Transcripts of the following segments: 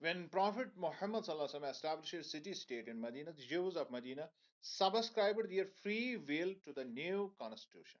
When Prophet Muhammad sallallahu alaihi wasallam established a city-state in Medina, the Jews of Medina subscribed their free will to the new constitution.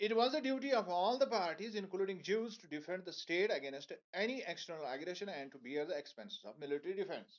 It was the duty of all the parties, including Jews, to defend the state against any external aggression and to bear the expenses of military defense.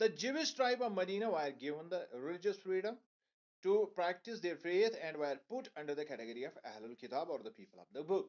The Jewish tribe of Medina were given the religious freedom to practice their faith and were put under the category of Ahlul Kitab or the people of the book.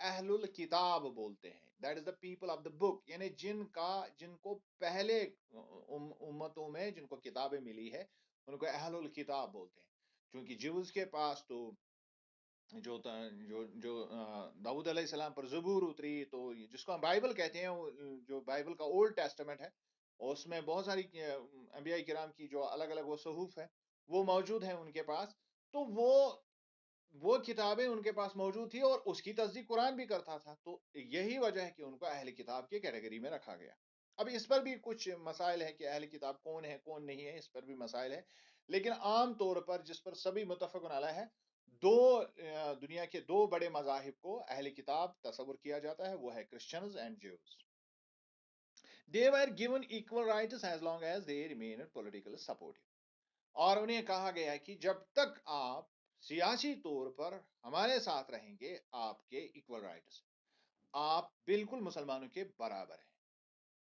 اہل الکتاب بولتے ہیں. That is the people of the book, یعنی جن کو پہلے امتوں میں جن کو کتابیں ملی ہے ان کو اہل الکتاب بولتے ہیں. چونکہ جیوز کے پاس تو جو داؤد علیہ السلام پر زبور اتری, تو جس کو ہم بائبل کہتے ہیں, جو بائبل کا اولڈ ٹیسٹمنٹ ہے, اس میں بہت ساری انبیاء کرام کی جو الگ الگ وہ صحف ہیں وہ موجود ہیں ان کے پاس. تو وہ کتابیں ان کے پاس موجود تھی اور اس کی تصدیق قرآن بھی کرتا تھا. تو یہی وجہ ہے کہ ان کو اہل کتاب کی کیٹیگری میں رکھا گیا. اب اس پر بھی کچھ مسائل ہیں کہ اہل کتاب کون ہے کون نہیں ہے, اس پر بھی مسائل ہے. لیکن عام طور پر جس پر سبھی متفق علیہ ہے, دنیا کے دو بڑے مذاہب کو اہل کتاب تصور کیا جاتا ہے, وہ ہے Christians and Jews. They were given equal rights as long as they remained politically supportive. اور انہیں کہا گیا کہ جب تک آپ سیاسی طور پر ہمارے ساتھ رہیں گے آپ کے ایکول رائٹس, آپ بالکل مسلمانوں کے برابر ہیں.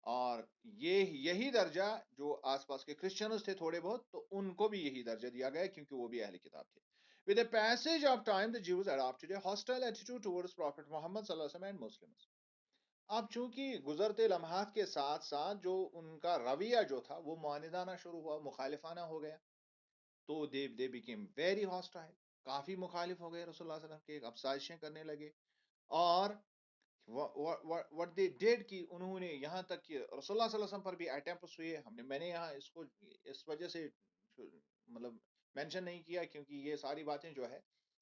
اور یہی درجہ جو آس پاس کے کرسچنز تھے تھوڑے بہت, تو ان کو بھی یہی درجہ دیا گیا کیونکہ وہ بھی اہل کتاب تھے. With the passage of time, the Jews adopted a hostile attitude towards Prophet Muhammad صلی اللہ علیہ وسلم and Muslims. اب چونکہ گزرتے لمحات کے ساتھ ساتھ جو ان کا رویہ جو تھا وہ معاندانہ شروع ہوا, مخالفانہ ہو گیا, تو they became very hostile, کافی مخالف ہو گئے رسول اللہ صلی اللہ علیہ وسلم کے, اب سازشیں کرنے لگے. اور what they did کہ انہوں نے یہاں تک کہ رسول اللہ صلی اللہ علیہ وسلم پر بھی اٹیمپٹس ہوئے. میں نے یہاں اس کو اس وجہ سے مطلب مینشن نہیں کیا کیونکہ یہ ساری باتیں جو ہے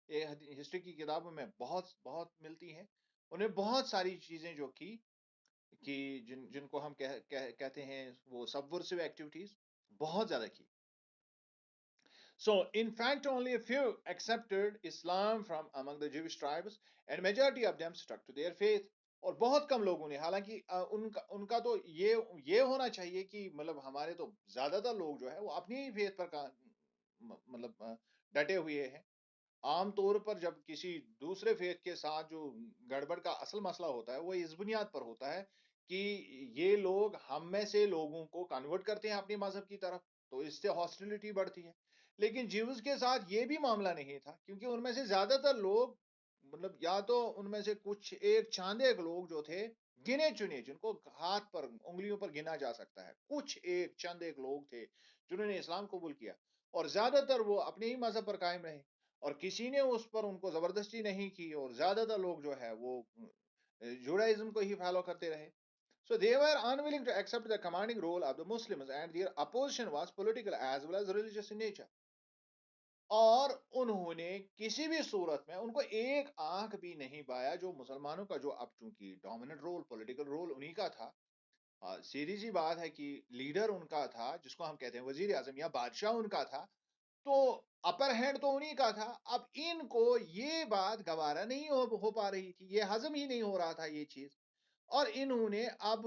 یہ ہسٹری کی کتابوں میں بہت بہت ملتی ہیں. انہیں بہت ساری چیزیں جو کی کہ جن کو ہم کہتے ہیں وہ سبورسو ایکٹیویٹیز بہت زیادہ کی. So, in fact, only a few accepted Islam from among the Jewish tribes, and majority of them stuck to their faith. اور بہت کم لوگوں نے, حالانکہ ان کا تو یہ ہونا چاہیے کہ مطلب ہمارے تو زیادہ تر لوگ جو ہے وہ اپنی ہی فیتھ پر مطلب ڈٹے ہوئے ہیں. عام طور پر جب کسی دوسرے فیتھ کے ساتھ جو گڑبڑ کا اصل مسئلہ ہوتا ہے وہ اس بنیاد پر ہوتا ہے کہ یہ لوگ ہم میں سے لوگوں کو کنورٹ کرتے ہیں اپنی مذہب کی طرف, تو اس سے ہاسٹیلٹی بڑھتی ہے. لیکن جیوز کے ساتھ یہ بھی معاملہ نہیں تھا کیونکہ ان میں سے زیادہ تر لوگ مطلب یا تو ان میں سے کچھ ایک چاند ایک لوگ جو تھے گنے چنے, جن کو ہاتھ پر انگلیوں پر گنا جا سکتا ہے, کچھ ایک چند ایک لوگ تھے جنہوں نے اسلام قبول کیا, اور زیادہ تر وہ اپنے ہی مذہب پر قائم رہے اور کسی نے اس پر ان کو زبردستی نہیں کی, اور زیادہ تر لوگ جو ہے وہ جوڈائزم کو ہی فالو کرتے رہے. So they were unwilling to accept the commanding role of the Muslims, and their opposition was political as well as religious in nature. اور انہوں نے کسی بھی صورت میں ان کو ایک آنکھ بھی نہیں بایا جو مسلمانوں کا, جو اب چونکہ ڈومیننٹ رول پولیٹیکل رول انہی کا تھا, سیدھی سی بات ہے کہ لیڈر ان کا تھا جس کو ہم کہتے ہیں وزیر اعظم یا بادشاہ ان کا تھا, تو اپر ہینڈ تو انہی کا تھا. اب ان کو یہ بات گوارا نہیں ہو پا رہی تھی, یہ ہضم ہی نہیں ہو رہا تھا یہ چیز, اور انہوں نے اب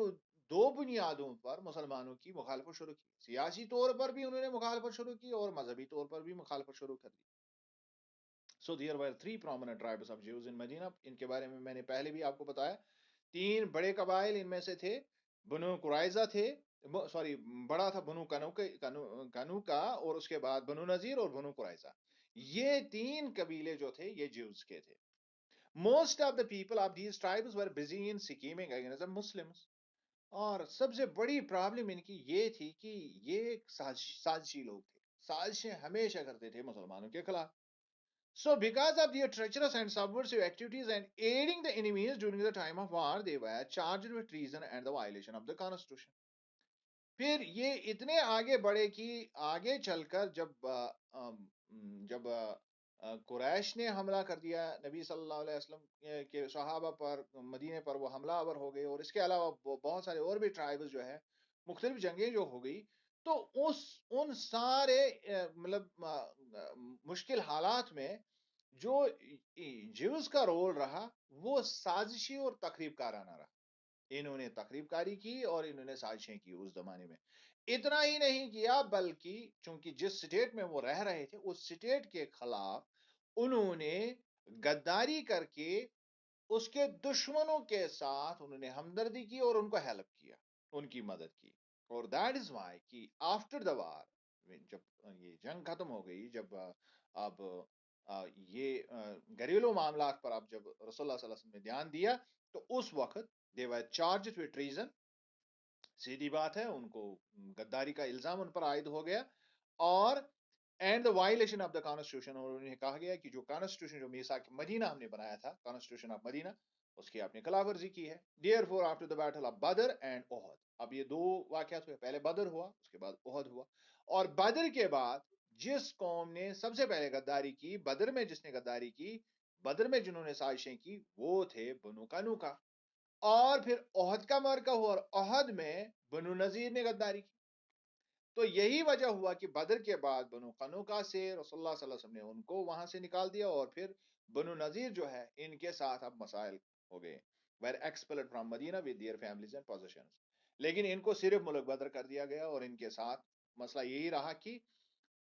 دو بنیادوں پر مسلمانوں کی مخالفت شروع کی. سیاسی طور پر بھی انہوں نے مخالفت شروع کی اور مذہبی طور پر بھی مخالفت شروع کر دی. So there were three prominent tribes of Jews in Medina. ان کے بارے میں نے پہلے بھی آپ کو بتایا, تین بڑے قبائل ان میں سے تھے. بنو قرائظہ تھے, سوری بڑا تھا بنو کنو کا, اور اس کے بعد بنو نذیر اور بنو قرائظہ. یہ تین قبیلے جو تھے یہ جیوز کے تھے. Most of the people of these tribes were busy in scheming against the Muslims. اور سب سے بڑی پرابلم ان کی یہ تھی کہ یہ سازشی لوگ تھے, سازشیں ہمیشہ کرتے تھے مسلمانوں کے خلاف. So because of their treacherous and subversive activities and aiding the enemies during the time of war, they were charged with treason and the violation of the constitution. پھر یہ اتنے آگے بڑھے کہ آگے چل کر جب قریش نے حملہ کر دیا نبی صلی اللہ علیہ وسلم کے صحابہ پر, مدینے پر وہ حملہ آور ہو گئے, اور اس کے علاوہ بہت سارے اور بھی ٹرائبز جو ہے مختلف جنگیں جو ہو گئی, تو ان سارے مطلب مشکل حالات میں جو جیوز کا رول رہا وہ سازشی اور تخریب کارانہ رہا. انہوں نے تخریب کاری کی اور انہوں نے سازشیں کی اس زمانے میں. اتنا ہی نہیں کیا بلکہ چونکہ جس سٹیٹ میں وہ رہ رہے تھے اس سٹیٹ کے خلاف انہوں نے غداری کر کے اس کے دشمنوں کے ساتھ انہوں نے ہمدردی کی اور ان کو ہیلپ کیا, ان کی مدد کی. اور دیٹ از وائی کہ آفٹر دا وار, جب یہ جنگ ختم ہو گئی, جب اب یہ گھریلو معاملات پر اب جب رسول اللہ صلی اللہ علیہ وسلم نے دھیان دیا تو اس وقت they were charged with treason. سیدھی بات ہے، ان کو غداری کا الزام ان پر عائد ہو گیا، اور and the violation of the constitution, اور انہیں کہا گیا کہ جو کانسٹیٹیوشن جو میثاق مدینہ ہم نے بنایا تھا، کانسٹیٹیوشن آف مدینہ، اس کی آپ نے خلاف ورزی کی ہے. Therefore after the battle of Badr and Uhud, اب یہ دو واقعات ہوئے، پہلے بدر ہوا، اس کے بعد احد ہوا. اور بدر کے بعد جس قوم نے سب سے پہلے غداری کی، بدر میں جس نے غداری کی، بدر میں جنہوں نے سازشیں کی، وہ تھے بنو قینوقاع. اور پھر احد کا معرکہ ہوا، اور احد میں بنو نذیر نے غداری کی. تو یہی وجہ ہوا کہ بدر کے بعد بنو قینوقاع سے رسول اللہ صلی اللہ علیہ وسلم نے ان کو وہاں سے نکال دیا، اور پھر بنو نذیر جو ہے ان کے ساتھ اب مسائل ہو گئے. were expelled from Medina with their families and possessions. لیکن ان کو صرف ملک بدر کر دیا گیا، اور ان کے ساتھ مسئلہ یہی رہا کہ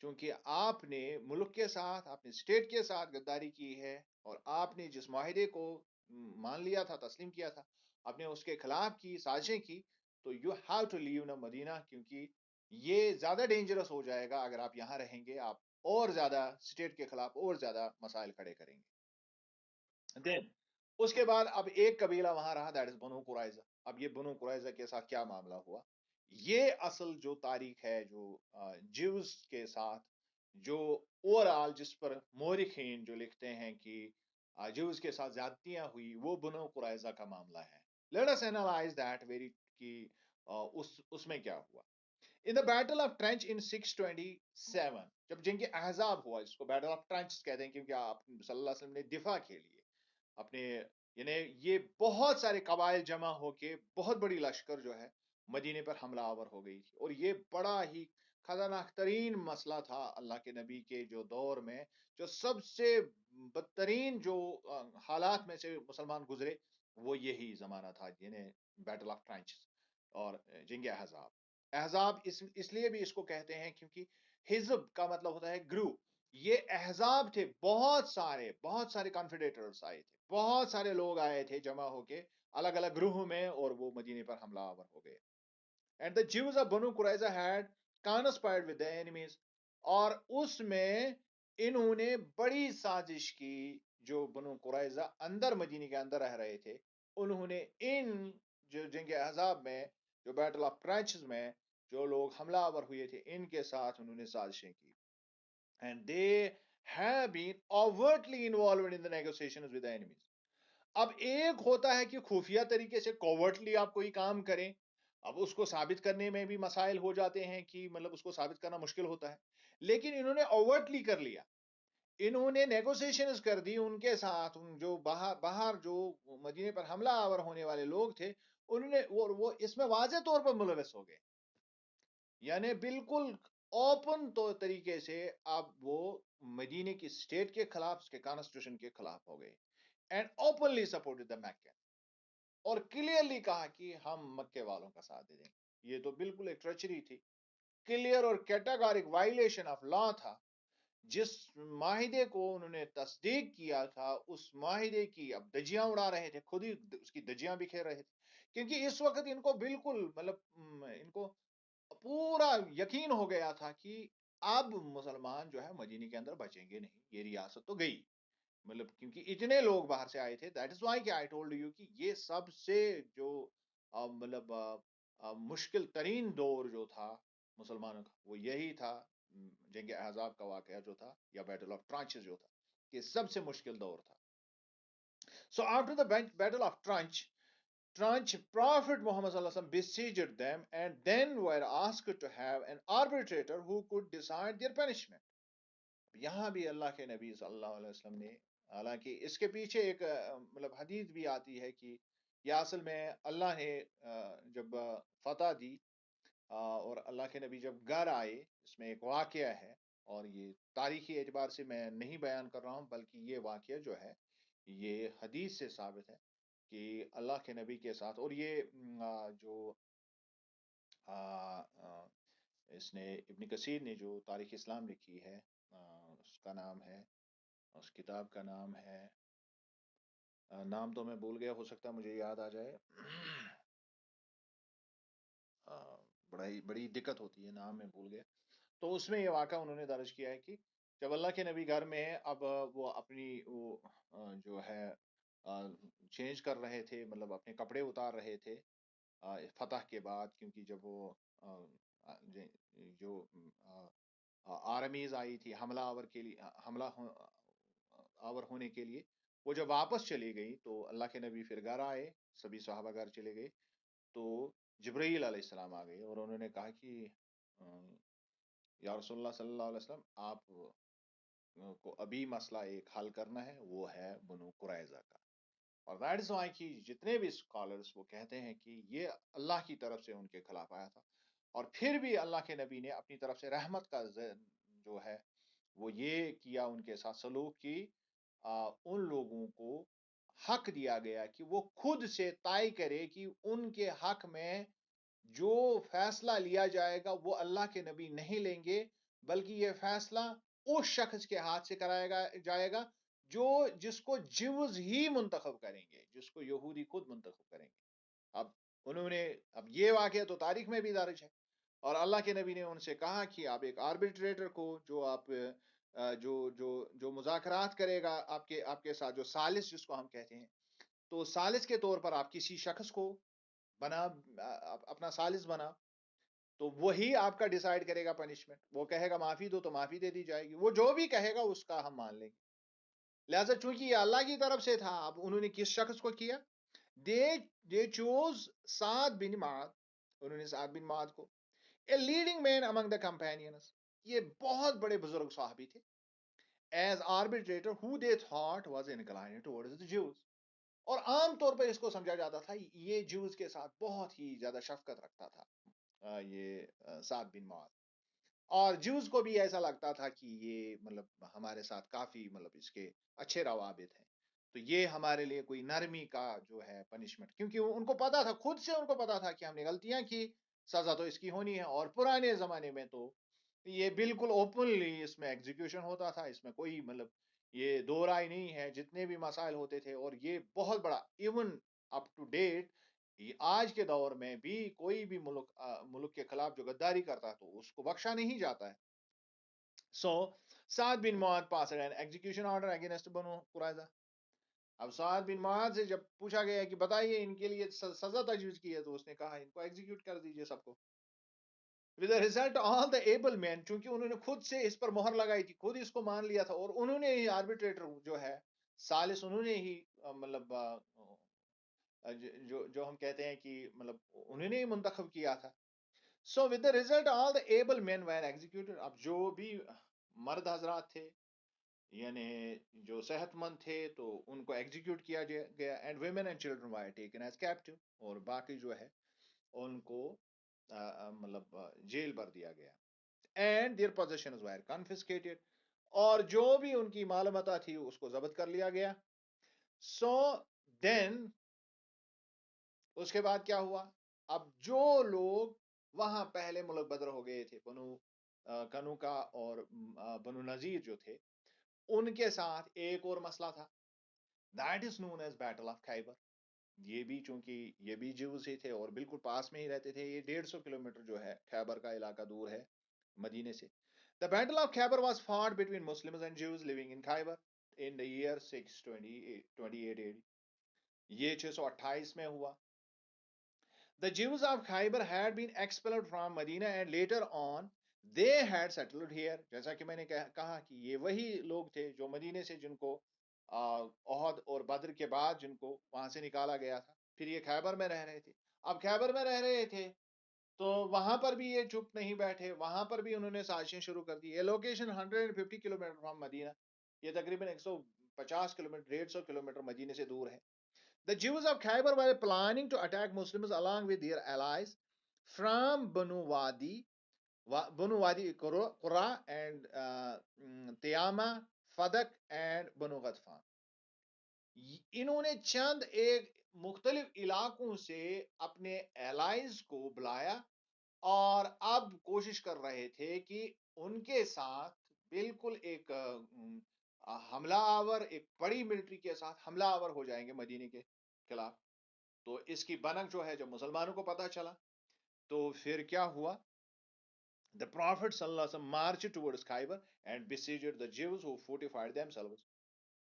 چونکہ آپ نے ملک کے ساتھ، آپ نے اسٹیٹ کے ساتھ غداری کی ہے، اور آپ نے جس معاہدے کو مان لیا تھا، تسلیم کیا تھا، آپ نے اس کے خلاف کی، سازشیں کی، تو یو ہیو ٹو لیو نا مدینہ، کیونکہ یہ زیادہ ڈینجرس ہو جائے گا اگر آپ یہاں رہیں گے، آپ اور زیادہ اسٹیٹ کے خلاف اور زیادہ مسائل کھڑے کریں گے. دین اس کے بعد اب ایک قبیلہ وہاں رہا، دیٹ از بنو قریظہ. اب یہ بنو قریظہ کے ساتھ کیا معاملہ ہوا، یہ اصل جو تاریخ ہے، جو جیوز کے ساتھ جو اوور آل جس پر مورخین جو لکھتے ہیں کہ جیوز کے ساتھ زیادتیاں ہوئی، وہ بنو قریظہ کا معاملہ ہے. Let us analyze that very کہ اس میں کیا ہوا. In the Battle of Trench in 627، جب جنگ احزاب ہوا، اس کو بیٹل آف ٹرنچ کہتے ہیں کیونکہ آپ صلی اللہ علیہ وسلم نے دفاع کے لیے اپنے، یعنی یہ بہت سارے قبائل جمع ہو کے بہت بڑی لشکر جو ہے مدینے پر حملہ آور ہو گئی تھی، اور یہ بڑا ہی خطرناک ترین مسئلہ تھا اللہ کے نبی کے جو دور میں، جو سب سے بدترین جو حالات میں سے مسلمان گزرے، وہ یہی زمانہ تھا، یعنی بیٹل آف ٹرنچ اور جنگ احزاب. احزاب اس لیے بھی اس کو کہتے ہیں کیونکہ حزب کا مطلب ہوتا ہے گروپ. یہ احزاب تھے، بہت سارے کانفیڈریٹرز آئے تھے، بہت سارے لوگ آئے تھے جمع ہو کے الگ الگ گروہوں میں، اور وہ مدینے پر حملہ آور ہو گئے. اینڈ دا جیوز آف بنو قریظہ ہیڈ کانسپائرڈ ود the enemies، اور اس میں انہوں نے بڑی سازش کی. جو بنو قریظہ اندر مدینے کے اندر رہ رہے تھے، انہوں نے ان جو جنگ احزاب میں، جو بیٹل آف ٹرنچز میں جو لوگ حملہ آور ہوئے تھے، ان کے ساتھ انہوں نے سازشیں کی. and they have been overtly involved in the negotiations with the enemies. اب ایک ہوتا ہے کہ خفیہ طریقے سے کوورٹلی آپ کوئی کام کریں، اب اس کو ثابت کرنے میں بھی مسائل ہو جاتے ہیں کہ مطلب اس کو ثابت کرنا مشکل ہوتا ہے، لیکن انہوں نے اوورٹلی کر لیا، انہوں نے نیگوسیشنز کر دی ان کے ساتھ. جو باہر جو مدینے پر حملہ آور ہونے والے لوگ تھے، انہوں نے وہ اس میں واضح طور پر ملوث ہو گئے، یعنی بالکل اوپن تو طریقے سے اب وہ مدینے کی اسٹیٹ کے خلاف، اس کے کانسٹیٹیوشن کے خلاف ہو گئے. And openly supported the Maken, اور کلیئرلی کہا کہ ہم مکے والوں کا ساتھ دے دیں گے. یہ تو بالکل ایک ٹرچری تھی، کلیئر اور کیٹاگورک وائلیشن آف لا تھا. جس معاہدے کو انہوں نے تصدیق کیا تھا، اس معاہدے کی اب دجیاں اڑا رہے تھے، خود ہی اس کی دجیاں بکھیر رہے تھے، کیونکہ اس وقت ان کو بالکل مطلب ان کو پورا یقین ہو گیا تھا کہ اب مسلمان جو ہے مدینے کے اندر بچیں گے نہیں، یہ ریاست تو گئی. مطلب کیونکہ اتنے لوگ باہر سے آئے تھے، دیٹ از وائی کہ آئی ٹولڈ یو کہ یہ سب سے جو مطلب مشکل ترین دور جو تھا مسلمانوں کا، وہ یہی تھا. جنگ احزاب کا واقعہ جو تھا، یا بیٹل آف ٹرانچ جو تھا، یہ سب سے مشکل دور تھا. So after the battle of tranche, Prophet Muhammad sallallahu alaihi wasallam besieged them and then were asked to have an arbitrator who could decide their punishment. یہاں بھی اللہ کے نبی صلی اللہ علیہ وسلم نے، حالانکہ اس کے پیچھے ایک مطلب حدیث بھی آتی ہے کہ یہ اصل میں اللہ نے جب فتح دی، اور اللہ کے نبی جب گھر آئے، اس میں ایک واقعہ ہے، اور یہ تاریخی اعتبار سے میں نہیں بیان کر رہا ہوں، بلکہ یہ واقعہ جو ہے یہ حدیث سے ثابت ہے کہ اللہ کے نبی کے ساتھ، اور یہ جو اس نے ابن کثیر نے جو تاریخ اسلام لکھی ہے، اس کا نام ہے، اس کتاب کا نام ہے، نام تو میں بھول گیا، ہو سکتا ہے مجھے یاد آ جائے. بڑی دقت ہوتی ہے، نام میں بھول گیا. تو اس میں یہ واقعہ انہوں نے درج کیا ہے کہ جب اللہ کے نبی گھر میں اب وہ اپنی وہ جو ہے چینج کر رہے تھے، مطلب اپنے کپڑے اتار رہے تھے فتح کے بعد، کیونکہ جب وہ جو آرمیز آئی تھی حملہ آور کے لیے، آور ہونے کے لیے، وہ جب واپس چلی گئی تو اللہ کے نبی پھر گھر آئے، سبھی صحابہ گھر چلے گئے، تو جبرائیل علیہ السلام آ گئے اور انہوں نے کہا کہ یا رسول اللہ صلی اللہ علیہ وسلم، آپ کو ابھی مسئلہ ایک حل کرنا ہے، وہ ہے بنو قریظہ کا۔ اور دیٹ از وائی کہ جتنے بھی اسکالرس وہ کہتے ہیں کہ یہ اللہ کی طرف سے ان کے خلاف آیا تھا، اور پھر بھی اللہ کے نبی نے اپنی طرف سے رحمت کا جو ہے وہ یہ کیا، ان کے ساتھ سلوک کی، ان لوگوں کو حق دیا گیا کہ وہ خود سے طے کرے کہ ان کے حق میں جو فیصلہ لیا جائے گا وہ اللہ کے نبی نہیں لیں گے، بلکہ یہ فیصلہ اس شخص کے ہاتھ سے کرایا جائے گا جو جس کو جیوز ہی منتخب کریں گے، جس کو یہودی خود منتخب کریں گے۔ اب انہوں نے، اب یہ واقعہ تو تاریخ میں بھی درج ہے، اور اللہ کے نبی نے ان سے کہا کہ آپ ایک آربیٹریٹر کو، جو آپ جو مذاکرات کرے گا آپ کے ساتھ، جو سالس جس کو ہم کہتے ہیں، تو سالس کے طور پر آپ کسی شخص کو بنا، اپنا سالس بنا، تو وہی آپ کا ڈیسائیڈ کرے گا پنشمنٹ، وہ کہے گا معافی دو تو معافی دے دی جائے گی، وہ جو بھی کہے گا اس کا ہم مان لیں گے۔ لہذا چونکہ یہ اللہ کی طرف سے تھا، اب انہوں نے کس شخص کو کیا؟ دے چوز سعد بن معاذ، انہوں نے سعد بن معاذ کو، a leading main Umang the companions, یہ بہت بڑے بزرگ صحابی تھے، as arbitrator who they thought was inclined towards the Jews, اور عام طور پر اس کو سمجھا جاتا تھا یہ جوز کے ساتھ بہت ہی زیادہ شفقت رکھتا تھا یہ سعد بن معاذ، اور جوز کو بھی ایسا لگتا تھا کہ یہ مطلب ہمارے ساتھ کافی مطلب اس کے اچھے روابط ہیں، تو یہ ہمارے لیے کوئی نرمی کا جو ہے پنشمنٹ، کیونکہ ان کو پتا تھا، خود سے ان کو پتا تھا کہ ہم نے غلطیاں کی، سزا تو اس کی ہونی ہے، اور پرانے زمانے میں تو یہ بالکل اوپنلی اس میں ایگزیکیوشن ہوتا تھا، اس میں کوئی مطلب یہ دو رائے نہیں ہے، جتنے بھی مسائل ہوتے تھے، اور یہ بہت بڑا ایون اپ ٹو ڈیٹ آج کے دور میں بھی کوئی بھی ملک کے خلاف جو غداری کرتا ہے تو اس کو بخشا نہیں جاتا ہے۔ So Saad bin Muadh passed an execution order against Banu Qurayza. اب سعد بن معاذ سے جب پوچھا گیا کہ بتائیے ان کے لیے سزا تجویز کی ہے، تو اس نے کہا ان کو ایگزیکیوٹ کر دیجئے سب کو۔ With the result all the able men, چونکہ انہوں نے خود سے اس پر مہر لگائی تھی، خود اس کو مان لیا تھا، اور انہوں نے ہی آربیٹریٹر جو ہے سالس، انہوں نے ہی مطلب جو ہم کہتے ہیں کہ مطلب انہوں نے ہی منتخب کیا تھا۔ So with the result all the able men were executed, اب جو بھی مرد حضرات تھے یعنی جو صحت مند تھے تو ان کو ایگزیکیوٹ کیا گیا، and women and children wire taken as captive, اور باقی جو ہے ان کو مطلب جیل بھر دیا گیا، اینڈ دیئر پوزیشنز وائر کنفسکیٹڈ، اور جو بھی ان کی مال متاع تھی اس کو ضبط کر لیا گیا۔ سو دین اس کے بعد کیا ہوا؟ اب جو لوگ وہاں پہلے ملک بدر ہو گئے تھے، بنو کنوکا اور بنو نذیر جو تھے، ان کے ساتھ ایک اور مسئلہ تھا، that is known as battle of Khaybar. یہ بھی چونکہ یہ بھی جیوز ہی تھے اور بالکل پاس میں ہی رہتے تھے، یہ 150 کلومیٹر جو ہے خیبر کا علاقہ دور ہے مدینے سے۔ The Battle of Khyber was fought between Muslims and Jews living in Khyber in the year 628 AD۔ یہ 628 میں ہوا۔ The Jews of Khyber had been expelled from Medina and later on they had settled here۔ جیسا کہ میں نے کہا کہ یہ وہی لوگ تھے جو مدینے سے، جن کو احد اور بدر کے بعد جن کو وہاں سے نکالا گیا تھا، پھر یہ خیبر میں رہ رہے تھے۔ اب خیبر میں رہ رہے تھے تو وہاں پر بھی یہ چپ نہیں بیٹھے، وہاں پر بھی انہوں نے سازشیں شروع کر دی۔ یہ لوکیشن 150 کلومیٹر فرام مدینہ، یہ تقریباً 150 کلومیٹر 150 کلومیٹر مدینے سے دور ہے۔ The Jews of Khyber were planning to attack Muslims along with their allies from Banu Wadi Qura and Tiyama, Fadak and Banu Ghatfan۔ انہوں نے چند ایک مختلف علاقوں سے اپنے الائز کو بلایا اور اب کوشش کر رہے تھے کہ ان کے ساتھ بالکل ایک حملہ آور، ایک بڑی ملٹری کے ساتھ حملہ آور ہو جائیں گے مدینے کے خلاف۔ تو اس کی بنک جو ہے جب مسلمانوں کو پتہ چلا تو پھر کیا ہوا The Prophet sallallahu alaihi wasallam marched towards Khyber and besieged the Jews who fortified themselves.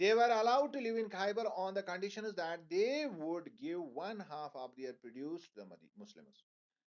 They were allowed to live in Khyber on the conditions that they would give one half of their produce to the Muslims.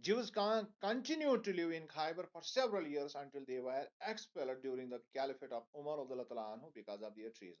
Jews continued to live in Khyber for several years until they were expelled during the caliphate of Umar anhu because of their treason.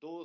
2